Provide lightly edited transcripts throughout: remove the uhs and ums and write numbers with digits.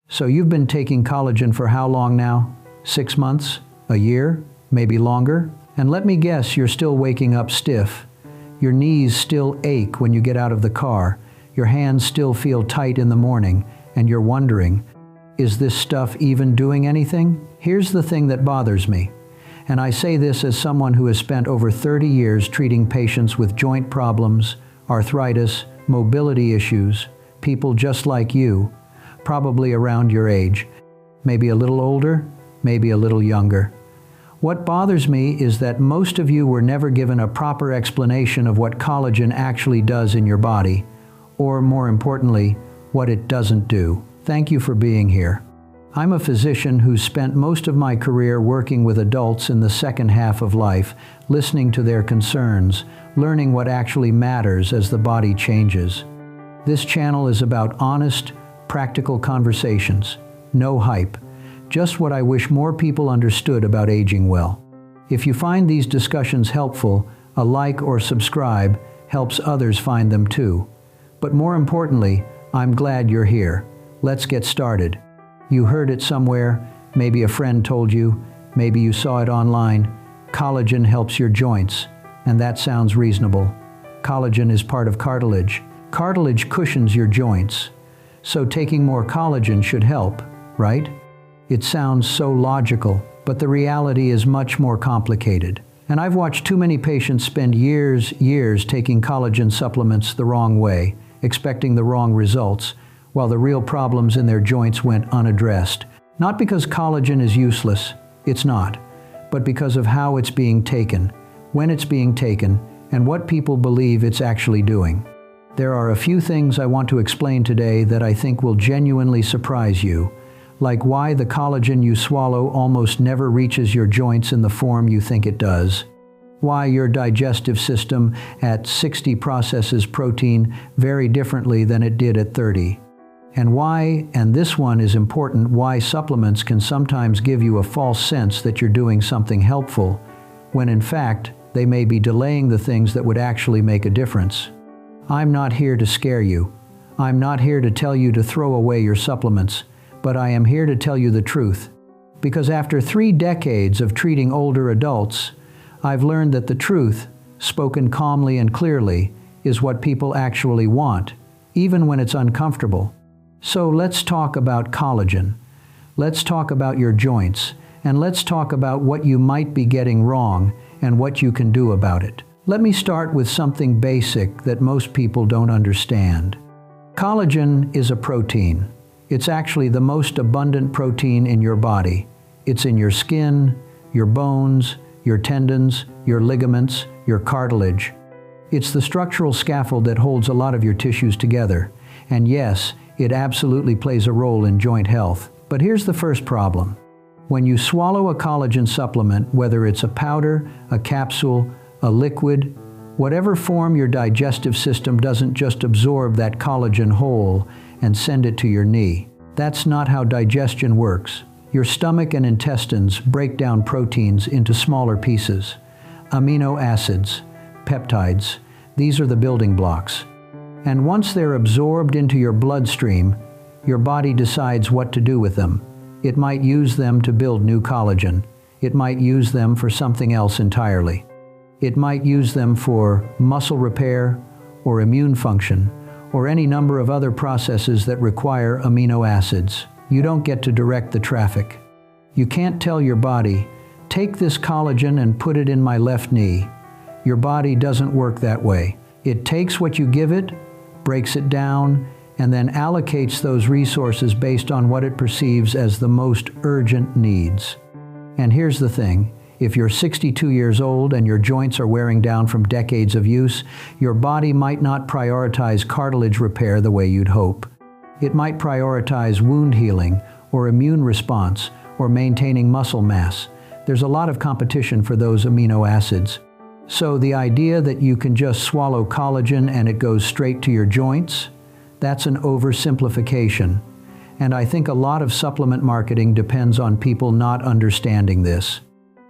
So you've been taking collagen for how long now? 6 months? A year? Maybe longer? And let me guess, you're still waking up stiff. Your knees still ache when you get out of the car. Your hands still feel tight in the morning, and you're wondering, is this stuff even doing anything? Here's the thing that bothers me. And I say this as someone who has spent over 30 years treating patients with joint problems, arthritis, mobility issues, people just like you, probably around your age, maybe a little older, maybe a little younger. What bothers me is that most of you were never given a proper explanation of what collagen actually does in your body, or more importantly, what it doesn't do. Thank you for being here. I'm a physician who's spent most of my career working with adults in the second half of life, listening to their concerns, learning what actually matters as the body changes. This channel is about honest, practical conversations. No hype. Just what I wish more people understood about aging well. If you find these discussions helpful, a like or subscribe helps others find them too. But more importantly, I'm glad you're here. Let's get started. You heard it somewhere, maybe a friend told you, maybe you saw it online. Collagen helps your joints, and that sounds reasonable. Collagen is part of cartilage. Cartilage cushions your joints. So taking more collagen should help, right? It sounds so logical, but the reality is much more complicated. And I've watched too many patients spend years taking collagen supplements the wrong way, expecting the wrong results, while the real problems in their joints went unaddressed. Not because collagen is useless, it's not, but because of how it's being taken, when it's being taken, and what people believe it's actually doing. There are a few things I want to explain today that I think will genuinely surprise you, like why the collagen you swallow almost never reaches your joints in the form you think it does, why your digestive system at 60 processes protein very differently than it did at 30, and why, and this one is important, why supplements can sometimes give you a false sense that you're doing something helpful, when in fact, they may be delaying the things that would actually make a difference. I'm not here to scare you. I'm not here to tell you to throw away your supplements, but I am here to tell you the truth. Because after 3 decades of treating older adults, I've learned that the truth, spoken calmly and clearly, is what people actually want, even when it's uncomfortable. So let's talk about collagen. Let's talk about your joints, and let's talk about what you might be getting wrong and what you can do about it. Let me start with something basic that most people don't understand. Collagen is a protein. It's actually the most abundant protein in your body. It's in your skin, your bones, your tendons, your ligaments, your cartilage. It's the structural scaffold that holds a lot of your tissues together. And yes, it absolutely plays a role in joint health. But here's the first problem. When you swallow a collagen supplement, whether it's a powder, a capsule, a liquid, whatever form, your digestive system doesn't just absorb that collagen whole and send it to your knee. That's not how digestion works. Your stomach and intestines break down proteins into smaller pieces. Amino acids, peptides, these are the building blocks. And once they're absorbed into your bloodstream, your body decides what to do with them. It might use them to build new collagen. It might use them for something else entirely. It might use them for muscle repair or immune function or any number of other processes that require amino acids. You don't get to direct the traffic. You can't tell your body, take this collagen and put it in my left knee. Your body doesn't work that way. It takes what you give it, breaks it down, and then allocates those resources based on what it perceives as the most urgent needs. And here's the thing. If you're 62 years old and your joints are wearing down from decades of use, your body might not prioritize cartilage repair the way you'd hope. It might prioritize wound healing or immune response or maintaining muscle mass. There's a lot of competition for those amino acids. So the idea that you can just swallow collagen and it goes straight to your joints, that's an oversimplification. And I think a lot of supplement marketing depends on people not understanding this.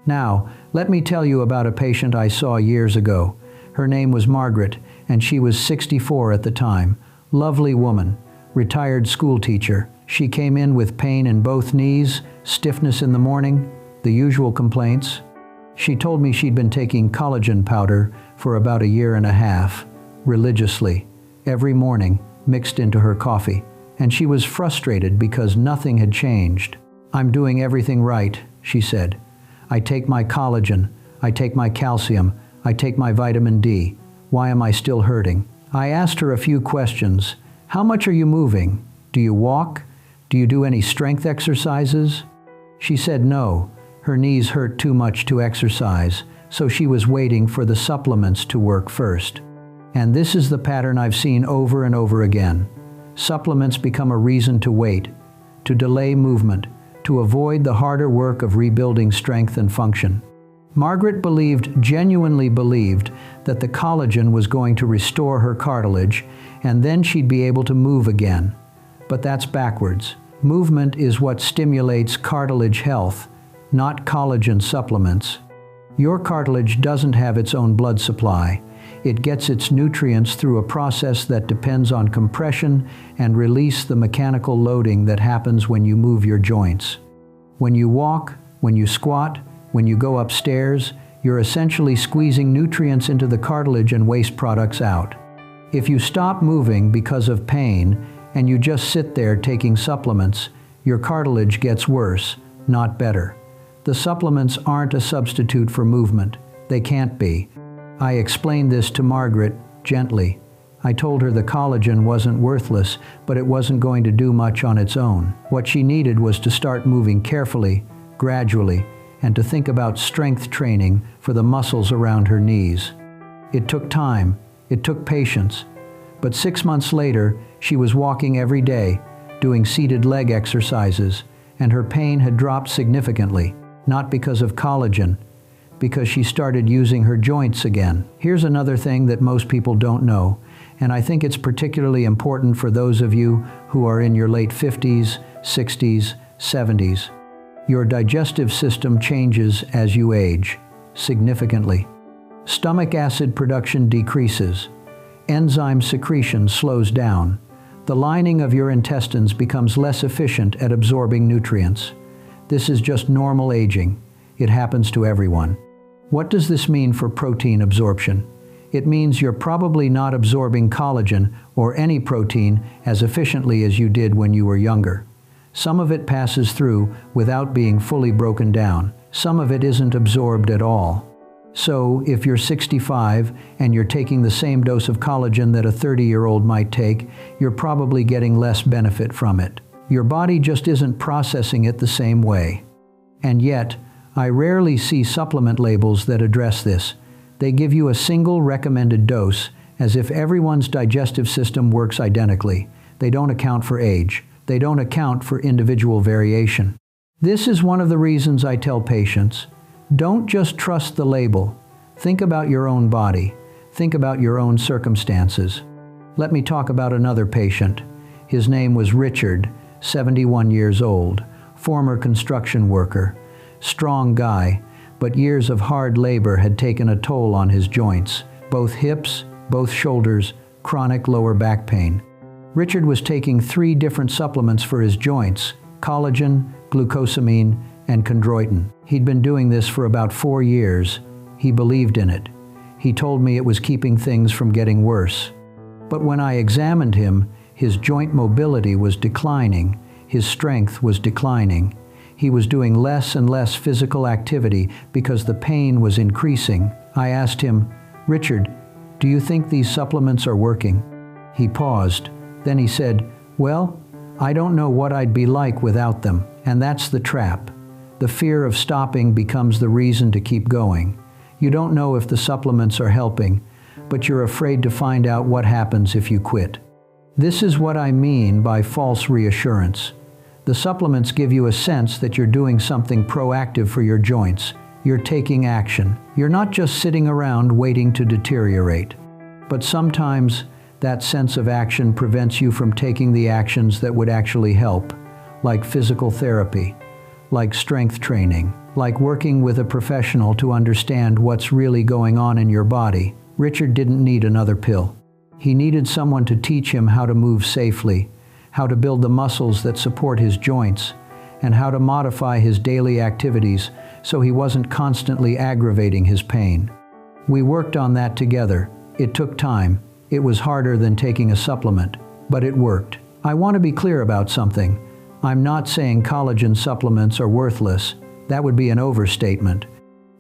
Now, let me tell you about a patient I saw years ago. Her name was Margaret, and she was 64 at the time. Lovely woman, retired school teacher, She came in with pain in both knees, stiffness in the morning, the usual complaints. She told me she'd been taking collagen powder for about a year and a half, religiously, every morning, mixed into her coffee. And she was frustrated because nothing had changed. "I'm doing everything right," she said. "I take my collagen, I take my calcium, I take my vitamin D. Why am I still hurting?" I asked her a few questions. "How much are you moving? Do you walk? Do you do any strength exercises?" She said no. Her knees hurt too much to exercise, so she was waiting for the supplements to work first. And this is the pattern I've seen over and over again. Supplements become a reason to wait, to delay movement, to avoid the harder work of rebuilding strength and function. Margaret genuinely believed, that the collagen was going to restore her cartilage, and then she'd be able to move again. But that's backwards. Movement is what stimulates cartilage health, not collagen supplements. Your cartilage doesn't have its own blood supply. It gets its nutrients through a process that depends on compression and release the mechanical loading that happens when you move your joints. When you walk, when you squat, when you go upstairs, you're essentially squeezing nutrients into the cartilage and waste products out. If you stop moving because of pain and you just sit there taking supplements, your cartilage gets worse, not better. The supplements aren't a substitute for movement. They can't be. I explained this to Margaret gently. I told her the collagen wasn't worthless, but it wasn't going to do much on its own. What she needed was to start moving carefully, gradually, and to think about strength training for the muscles around her knees. It took time, it took patience, but 6 months later, she was walking every day, doing seated leg exercises, and her pain had dropped significantly, not because of collagen, because she started using her joints again. Here's another thing that most people don't know, and I think it's particularly important for those of you who are in your late 50s, 60s, 70s. Your digestive system changes as you age, significantly. Stomach acid production decreases. Enzyme secretion slows down. The lining of your intestines becomes less efficient at absorbing nutrients. This is just normal aging. It happens to everyone. What does this mean for protein absorption? It means you're probably not absorbing collagen or any protein as efficiently as you did when you were younger. Some of it passes through without being fully broken down. Some of it isn't absorbed at all. So, if you're 65 and you're taking the same dose of collagen that a 30-year-old might take, you're probably getting less benefit from it. Your body just isn't processing it the same way. And yet, I rarely see supplement labels that address this. They give you a single recommended dose, as if everyone's digestive system works identically. They don't account for age. They don't account for individual variation. This is one of the reasons I tell patients, don't just trust the label. Think about your own body. Think about your own circumstances. Let me talk about another patient. His name was Richard, 71 years old, former construction worker. Strong guy, but years of hard labor had taken a toll on his joints, both hips, both shoulders, chronic lower back pain. Richard was taking 3 different supplements for his joints: collagen, glucosamine, and chondroitin. He'd been doing this for about 4 years. He believed in it. He told me it was keeping things from getting worse. But when I examined him, his joint mobility was declining. His strength was declining. He was doing less and less physical activity because the pain was increasing. I asked him, "Richard, do you think these supplements are working?" He paused. Then he said, "Well, I don't know what I'd be like without them." And that's the trap. The fear of stopping becomes the reason to keep going. You don't know if the supplements are helping, but you're afraid to find out what happens if you quit. This is what I mean by false reassurance. The supplements give you a sense that you're doing something proactive for your joints. You're taking action. You're not just sitting around waiting to deteriorate. But sometimes that sense of action prevents you from taking the actions that would actually help, like physical therapy, like strength training, like working with a professional to understand what's really going on in your body. Richard didn't need another pill. He needed someone to teach him how to move safely, how to build the muscles that support his joints, and how to modify his daily activities so he wasn't constantly aggravating his pain. We worked on that together. It took time. It was harder than taking a supplement, but it worked. I want to be clear about something. I'm not saying collagen supplements are worthless. That would be an overstatement.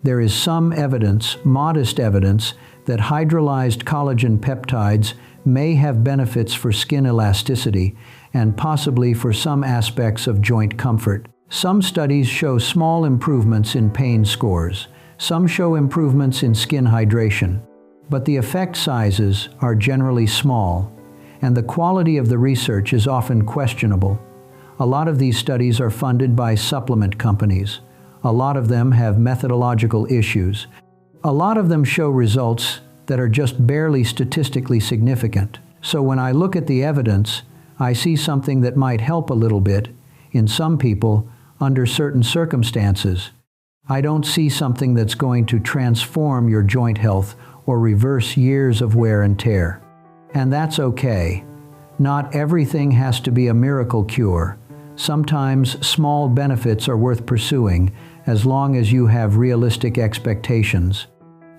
There is some evidence, modest evidence, that hydrolyzed collagen peptides may have benefits for skin elasticity and possibly for some aspects of joint comfort. Some studies show small improvements in pain scores. Some show improvements in skin hydration. But the effect sizes are generally small, and the quality of the research is often questionable. A lot of these studies are funded by supplement companies. A lot of them have methodological issues. A lot of them show results that are just barely statistically significant. So when I look at the evidence, I see something that might help a little bit in some people under certain circumstances. I don't see something that's going to transform your joint health or reverse years of wear and tear. And that's okay. Not everything has to be a miracle cure. Sometimes small benefits are worth pursuing as long as you have realistic expectations.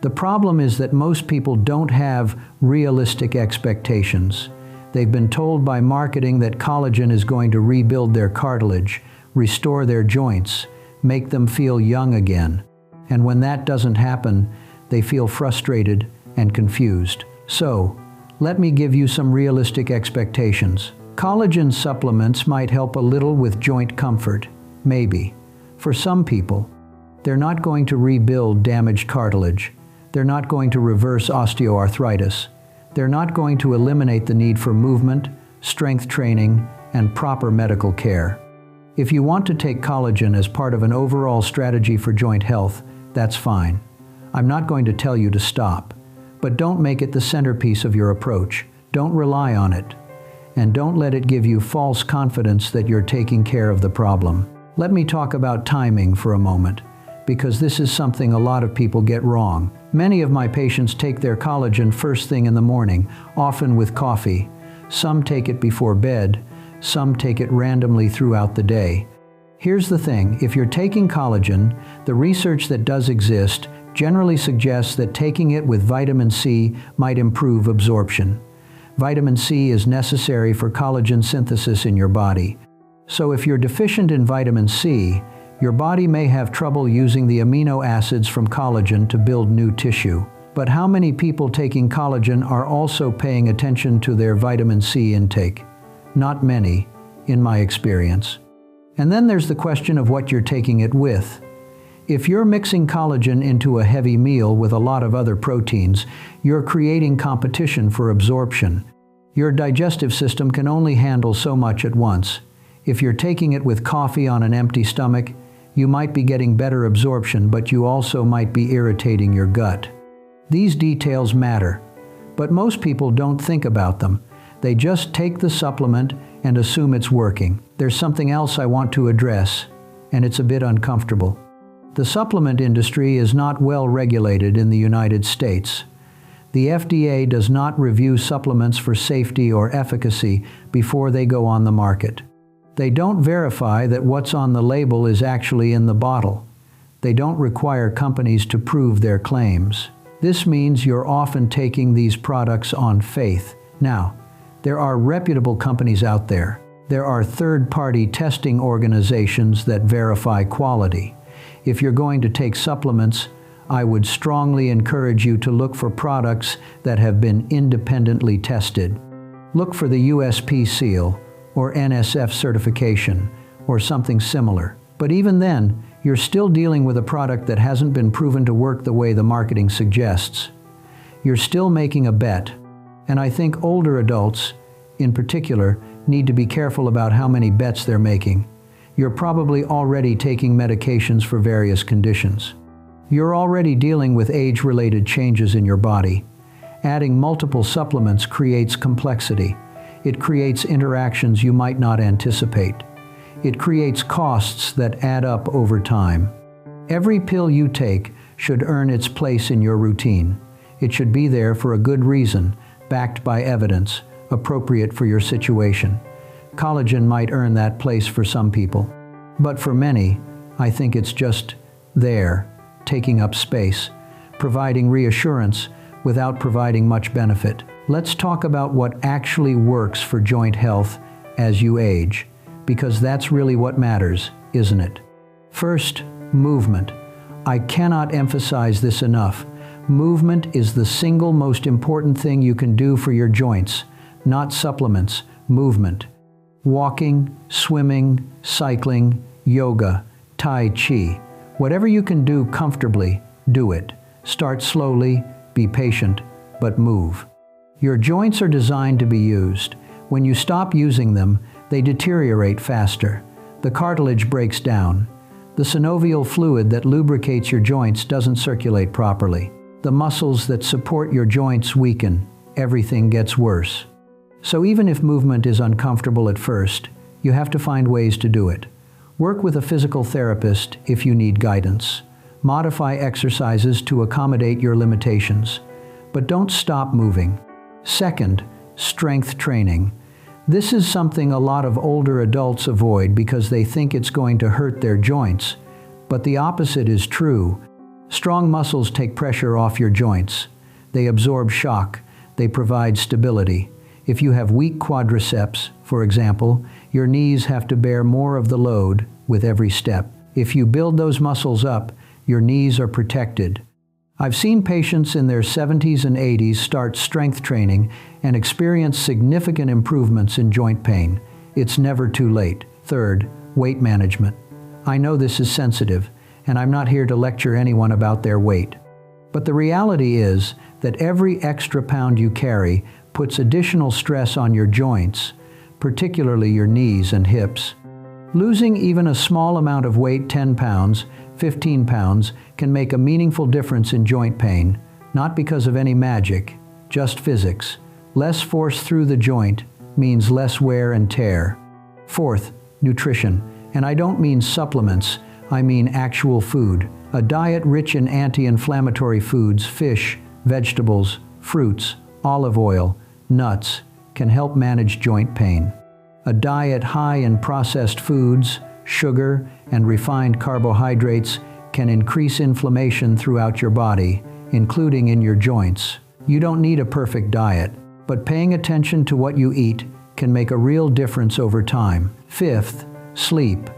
The problem is that most people don't have realistic expectations. They've been told by marketing that collagen is going to rebuild their cartilage, restore their joints, make them feel young again. And when that doesn't happen, they feel frustrated and confused. So, let me give you some realistic expectations. Collagen supplements might help a little with joint comfort, maybe. For some people, they're not going to rebuild damaged cartilage. They're not going to reverse osteoarthritis. They're not going to eliminate the need for movement, strength training, and proper medical care. If you want to take collagen as part of an overall strategy for joint health, that's fine. I'm not going to tell you to stop, but don't make it the centerpiece of your approach. Don't rely on it, and don't let it give you false confidence that you're taking care of the problem. Let me talk about timing for a moment, because this is something a lot of people get wrong. Many of my patients take their collagen first thing in the morning, often with coffee. Some take it before bed. Some take it randomly throughout the day. Here's the thing, if you're taking collagen, the research that does exist generally suggests that taking it with vitamin C might improve absorption. Vitamin C is necessary for collagen synthesis in your body. So if you're deficient in vitamin C, your body may have trouble using the amino acids from collagen to build new tissue. But how many people taking collagen are also paying attention to their vitamin C intake? Not many, in my experience. And then there's the question of what you're taking it with. If you're mixing collagen into a heavy meal with a lot of other proteins, you're creating competition for absorption. Your digestive system can only handle so much at once. If you're taking it with coffee on an empty stomach, you might be getting better absorption, but you also might be irritating your gut. These details matter, but most people don't think about them. They just take the supplement and assume it's working. There's something else I want to address, and it's a bit uncomfortable. The supplement industry is not well regulated in the United States. The FDA does not review supplements for safety or efficacy before they go on the market. They don't verify that what's on the label is actually in the bottle. They don't require companies to prove their claims. This means you're often taking these products on faith. Now, there are reputable companies out there. There are third-party testing organizations that verify quality. If you're going to take supplements, I would strongly encourage you to look for products that have been independently tested. Look for the USP seal, or NSF certification, or something similar. But even then, you're still dealing with a product that hasn't been proven to work the way the marketing suggests. You're still making a bet, and I think older adults, in particular, need to be careful about how many bets they're making. You're probably already taking medications for various conditions. You're already dealing with age-related changes in your body. Adding multiple supplements creates complexity. It creates interactions you might not anticipate. It creates costs that add up over time. Every pill you take should earn its place in your routine. It should be there for a good reason, backed by evidence, appropriate for your situation. Collagen might earn that place for some people. But for many, I think it's just there, taking up space, providing reassurance without providing much benefit. Let's talk about what actually works for joint health as you age, because that's really what matters, isn't it? First, movement. I cannot emphasize this enough. Movement is the single most important thing you can do for your joints, not supplements, movement. Walking, swimming, cycling, yoga, tai chi. Whatever you can do comfortably, do it. Start slowly, be patient, but move. Your joints are designed to be used. When you stop using them, they deteriorate faster. The cartilage breaks down. The synovial fluid that lubricates your joints doesn't circulate properly. The muscles that support your joints weaken. Everything gets worse. So even if movement is uncomfortable at first, you have to find ways to do it. Work with a physical therapist if you need guidance. Modify exercises to accommodate your limitations. But don't stop moving. Second, strength training. This is something a lot of older adults avoid because they think it's going to hurt their joints. But the opposite is true. Strong muscles take pressure off your joints. They absorb shock. They provide stability. If you have weak quadriceps, for example, your knees have to bear more of the load with every step. If you build those muscles up, your knees are protected. I've seen patients in their 70s and 80s start strength training and experience significant improvements in joint pain. It's never too late. Third, weight management. I know this is sensitive, and I'm not here to lecture anyone about their weight. But the reality is that every extra pound you carry puts additional stress on your joints, particularly your knees and hips. Losing even a small amount of weight, 10 pounds, 15 pounds, can make a meaningful difference in joint pain, not because of any magic, just physics. Less force through the joint means less wear and tear. Fourth, nutrition. And I don't mean supplements, I mean actual food. A diet rich in anti-inflammatory foods, fish, vegetables, fruits, olive oil, nuts, can help manage joint pain. A diet high in processed foods, sugar, and refined carbohydrates can increase inflammation throughout your body, including in your joints. You don't need a perfect diet, but paying attention to what you eat can make a real difference over time. Fifth, sleep.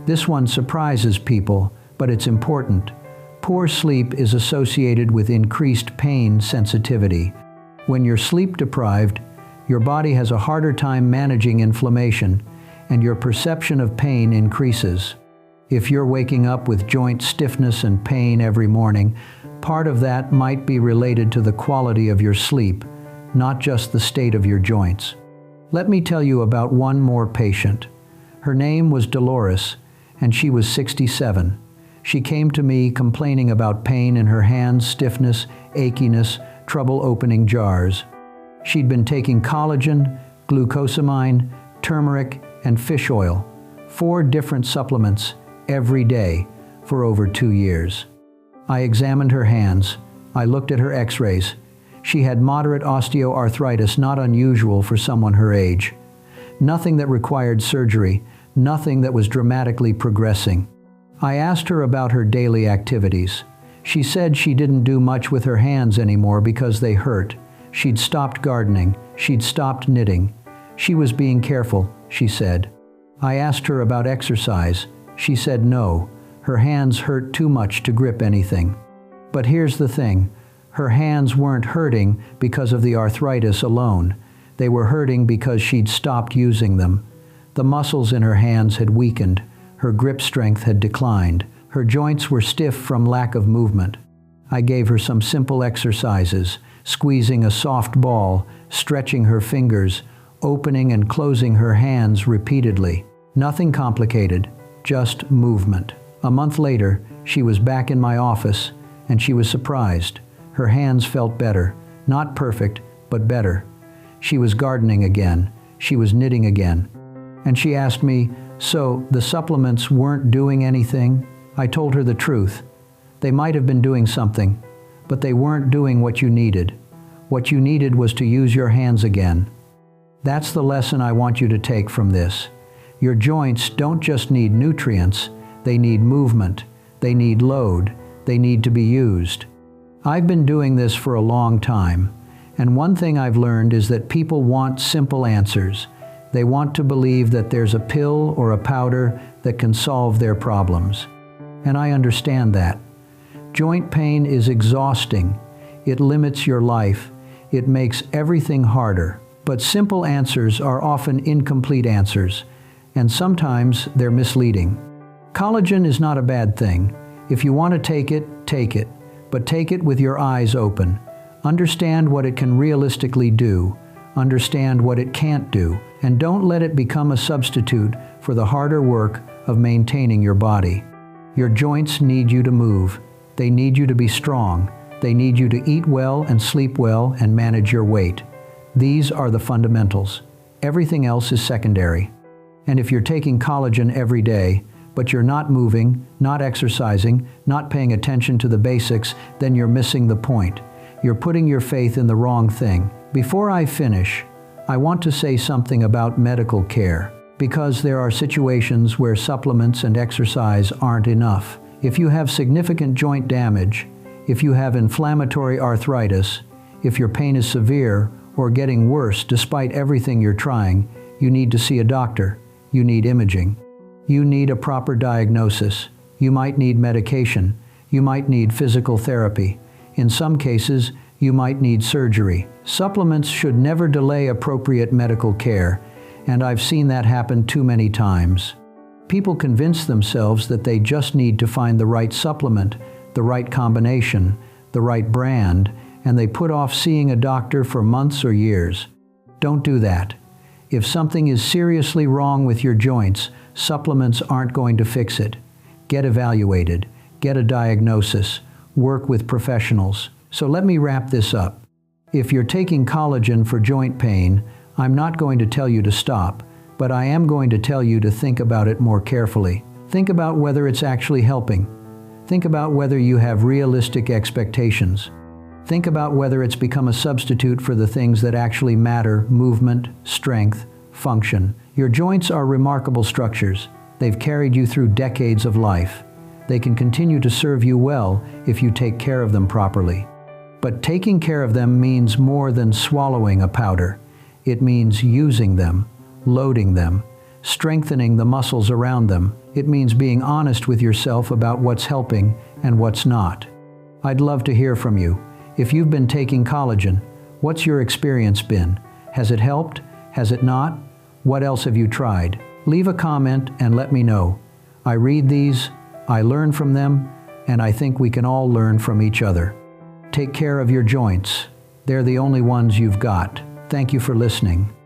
This one surprises people, but it's important. Poor sleep is associated with increased pain sensitivity. When you're sleep deprived, your body has a harder time managing inflammation, and your perception of pain increases. If you're waking up with joint stiffness and pain every morning, part of that might be related to the quality of your sleep, not just the state of your joints. Let me tell you about one more patient. Her name was Dolores, and she was 67. She came to me complaining about pain in her hands, stiffness, achiness, trouble opening jars. She'd been taking collagen, glucosamine, turmeric, and fish oil, 4 different supplements every day for over 2 years. I examined her hands. I looked at her x-rays. She had moderate osteoarthritis, not unusual for someone her age. Nothing that required surgery, nothing that was dramatically progressing. I asked her about her daily activities. She said she didn't do much with her hands anymore because they hurt. She'd stopped gardening. She'd stopped knitting. She was being careful, she said. I asked her about exercise. She said no. Her hands hurt too much to grip anything. But here's the thing. Her hands weren't hurting because of the arthritis alone. They were hurting because she'd stopped using them. The muscles in her hands had weakened. Her grip strength had declined. Her joints were stiff from lack of movement. I gave her some simple exercises, squeezing a soft ball, stretching her fingers, opening and closing her hands repeatedly. Nothing complicated, just movement. A month later, she was back in my office, and she was surprised. Her hands felt better. Not perfect, but better. She was gardening again. She was knitting again. And she asked me, so the supplements weren't doing anything? I told her the truth. They might have been doing something, but they weren't doing what you needed. What you needed was to use your hands again. That's the lesson I want you to take from this. Your joints don't just need nutrients, they need movement, they need load, they need to be used. I've been doing this for a long time, and one thing I've learned is that people want simple answers. They want to believe that there's a pill or a powder that can solve their problems. And I understand that. Joint pain is exhausting. It limits your life. It makes everything harder. But simple answers are often incomplete answers, and sometimes they're misleading. Collagen is not a bad thing. If you want to take it, but take it with your eyes open. Understand what it can realistically do. Understand what it can't do, and don't let it become a substitute for the harder work of maintaining your body. Your joints need you to move. They need you to be strong. They need you to eat well and sleep well and manage your weight. These are the fundamentals. Everything else is secondary. And if you're taking collagen every day, but you're not moving, not exercising, not paying attention to the basics, then you're missing the point. You're putting your faith in the wrong thing. Before I finish, I want to say something about medical care, because there are situations where supplements and exercise aren't enough. If you have significant joint damage, if you have inflammatory arthritis, if your pain is severe or getting worse despite everything you're trying, you need to see a doctor. You need imaging. You need a proper diagnosis. You might need medication. You might need physical therapy. In some cases, you might need surgery. Supplements should never delay appropriate medical care, and I've seen that happen too many times. People convince themselves that they just need to find the right supplement, the right combination, the right brand, and they put off seeing a doctor for months or years. Don't do that. If something is seriously wrong with your joints, supplements aren't going to fix it. Get evaluated. Get a diagnosis. Work with professionals. So let me wrap this up. If you're taking collagen for joint pain, I'm not going to tell you to stop, but I am going to tell you to think about it more carefully. Think about whether it's actually helping. Think about whether you have realistic expectations. Think about whether it's become a substitute for the things that actually matter: movement, strength, function. Your joints are remarkable structures. They've carried you through decades of life. They can continue to serve you well if you take care of them properly. But taking care of them means more than swallowing a powder. It means using them, loading them, strengthening the muscles around them. It means being honest with yourself about what's helping and what's not. I'd love to hear from you. If you've been taking collagen, what's your experience been? Has it helped? Has it not? What else have you tried? Leave a comment and let me know. I read these, I learn from them, and I think we can all learn from each other. Take care of your joints. They're the only ones you've got. Thank you for listening.